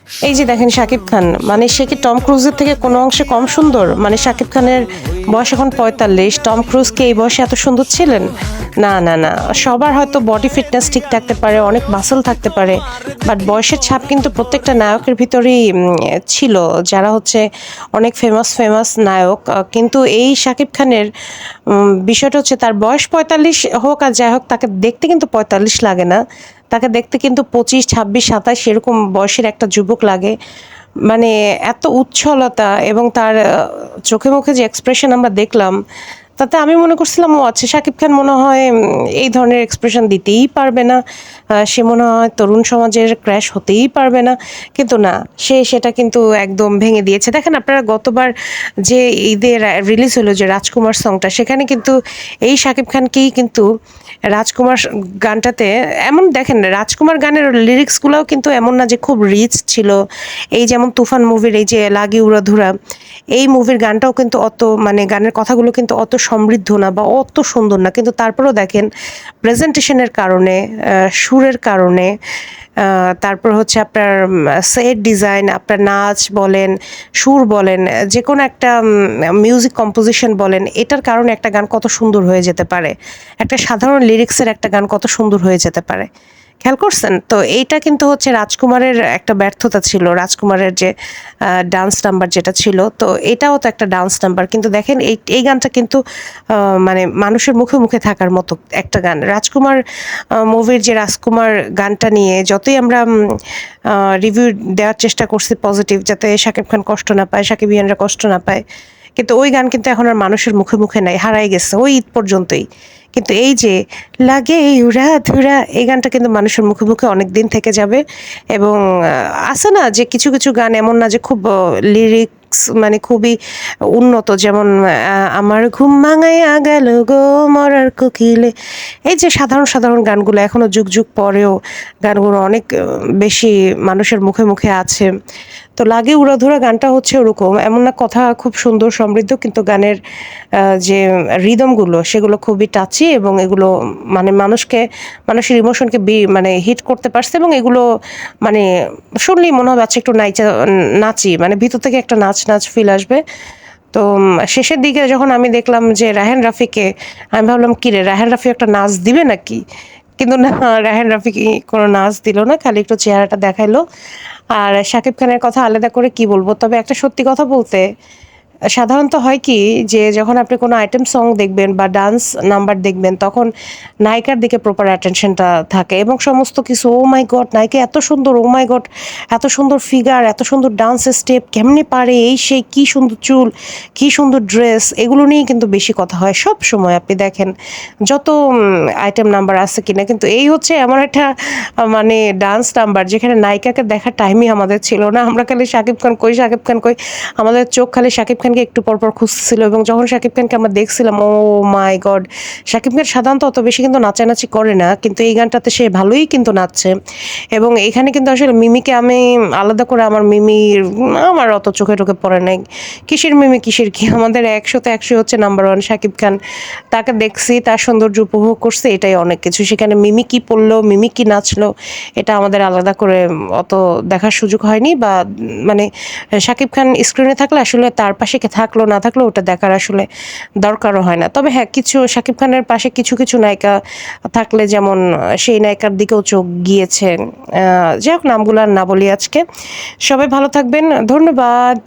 এই যে দেখেন শাকিব খান, মানে সে কি টম ক্রুজের থেকে কোনো অংশে কম সুন্দর? মানে শাকিব খানের বয়স এখন 45, টম ক্রুজ কি এই বয়সে এত সুন্দর ছিলেন? না না না, সবার হয়তো বডি ফিটনেস ঠিক থাকতে পারে, অনেক মাসল থাকতে পারে, বাট বয়সের ছাপ কিন্তু প্রত্যেকটা নায়কের ভিতরেই ছিল, যারা হচ্ছে অনেক ফেমাস ফেমাস নায়ক। কিন্তু এই শাকিব খানের বিষয়টা হচ্ছে তার বয়স 45 হোক আর যাই হোক, তাকে দেখতে কিন্তু 45 লাগে না, তাকে দেখতে কিন্তু 25, 26, 27 এরকম বয়সের একটা যুবক লাগে। মানে এত উচ্ছলতা এবং তার চোখে মুখে যে এক্সপ্রেশন আমরা দেখলাম, তাতে আমি মনে করছিলাম ও আচ্ছা শাকিব খান মনে হয় এই ধরনের এক্সপ্রেশন দিতেই পারবে না, সে মনে হয় তরুণ সমাজের ক্র্যাশ হতেই পারবে না। কিন্তু না, সে সেটা কিন্তু একদম ভেঙে দিয়েছে। দেখেন আপনারা গতবার যে ঈদে রিলিজ হলো যে রাজকুমার সংটা, সেখানে কিন্তু এই শাকিব খানকেই কিন্তু রাজকুমার গানটাতে এমন দেখেন, রাজকুমার গানের লিরিক্সগুলোও কিন্তু এমন না যে খুব রিচ ছিল। এই যেমন তুফান মুভির এই যে লাগি উড়াধুরা, এই মুভির গানটাও কিন্তু অত মানে গানের কথাগুলো কিন্তু অত সমৃদ্ধ না বা অত সুন্দর না, কিন্তু তারপরেও দেখেন প্রেজেন্টেশনের কারণে, সুরের কারণে, তারপর হচ্ছে আপনার সেট ডিজাইন, আপনার নাচ বলেন, সুর বলেন, যে কোনো একটা মিউজিক কম্পোজিশন বলেন, এটার কারণে একটা গান কত সুন্দর হয়ে যেতে পারে, একটা সাধারণ লিরিক্সের একটা গান কত সুন্দর হয়ে যেতে পারে। খেয়াল করছেন তো? এইটা কিন্তু হচ্ছে রাজকুমারের একটা ব্যর্থতা ছিল, রাজকুমারের যে ডান্স নাম্বার যেটা ছিল, তো এটাও তো একটা ডান্স নাম্বার। কিন্তু দেখেন এই এই গানটা কিন্তু মানে মানুষের মুখে মুখে থাকার মতো একটা গান। রাজকুমার মুভির যে রাজকুমার গানটা নিয়ে যতই আমরা রিভিউ দেওয়ার চেষ্টা করছি পজিটিভ, যাতে শাকিব খান কষ্ট না পায়, শাকিবিয়ানরা কষ্ট না পায়, কিন্তু ওই গান কিন্তু এখন আর মানুষের মুখে মুখে নাই, হারাই গেছে ওই ঈদ পর্যন্তই। কিন্তু এই যে লাগে উড়া ধুরা, এই গানটা কিন্তু মানুষের মুখে মুখে অনেক দিন থেকে যাবে। এবং আছে না যে কিছু কিছু গান এমন না যে খুব লিরিক্স মানে খুবই উন্নত, যেমন আমার ঘুম ভাঙাইয়া গেল গো মরার কোকিলে, এই যে সাধারণ সাধারণ গানগুলো এখনো যুগ যুগ পরেও গানগুলো অনেক বেশি মানুষের মুখে মুখে আছে। তো লাগে উড়াধুরা গানটা হচ্ছে ওরকম, এমন না কথা খুব সুন্দর সমৃদ্ধ, কিন্তু গানের যে রিদমগুলো সেগুলো খুবই টাচি, এবং এগুলো মানে মানুষের ইমোশনকে মানে হিট করতে পারছে, এবং এগুলো মানে শুনলেই মনে হবে আচ্ছা একটু নাচি, মানে ভিতর থেকে একটা নাচ নাচ ফিল আসবে। তো শেষের দিকে যখন আমি দেখলাম যে রায়হান রাফিকে, আমি ভাবলাম কি রে, রায়হান রাফি একটা নাচ দিবে নাকি? কিন্তু না, রায়হান রাফি কোনো নাচ দিল না, খালি একটু চেহারাটা দেখাইলো। আর শাকিব খানের কথা আলাদা করে কি বলবো, তবে একটা সত্যি কথা বলতে, সাধারণত হয় কি যে যখন আপনি কোনো আইটেম সং দেখবেন বা ডান্স নাম্বার দেখবেন, তখন নায়িকার দিকে প্রপার অ্যাটেনশনটা থাকে এবং সমস্ত কিছু, ও মাই গড নায়িকা এত সুন্দর, ও মাই গড এত সুন্দর ফিগার, এত সুন্দর ডান্স স্টেপ কেমনি পারে, এই সেই কি সুন্দর চুল, কি সুন্দর ড্রেস, এগুলো নিয়েই কিন্তু বেশি কথা হয় সব সময়। আপনি দেখেন যত আইটেম নাম্বার আছে কিনা, কিন্তু এই হচ্ছে এমন একটা মানে ডান্স নাম্বার যেখানে নায়িকাকে দেখার টাইমই আমাদের ছিল না, আমরা খালি শাকিব খান কই, শাকিব খান কই, আমাদের চোখ খালি শাকিব খানকে একটু পরপর খুঁজছিল। এবং যখন শাকিব খানকে আমরা দেখছিলাম, ও মাই গড, শাকিব খান সাধারণত অত বেশি কিন্তু নাচানাচি করে না, কিন্তু এই গানটাতে সে ভালোই কিন্তু নাচছে। এবং এখানে কিন্তু আসলে মিমিকে আমি আলাদা করে, আমার মিমির আমার অত চোখে টোকে পড়ে নাই, কিসের মিমি কিসের কি, আমাদের 100তে 100 হচ্ছে নাম্বার ওয়ান শাকিব খান। তাকে দেখছি, তার সৌন্দর্য উপভোগ করছে, এটাই অনেক কিছু। সেখানে মিমি কি পড়লো, মিমি কি নাচলো, এটা আমাদের আলাদা করে অত দেখার সুযোগ হয়নি, বা মানে শাকিব খান স্ক্রিনে থাকলে আসলে তার পাশে কে থাকলো না থাকলো ওটা দেখার আসলে দরকারও হয় না। তবে হ্যাঁ, কিছু শাকিব খানের পাশে কিছু কিছু নায়িকা থাকলে, যেমন সেই নায়িকার দিকেও চোখ গিয়েছে। যাই হোক, নামগুলো আর না বলি আজকে। সবাই ভালো থাকবেন, ধন্যবাদ।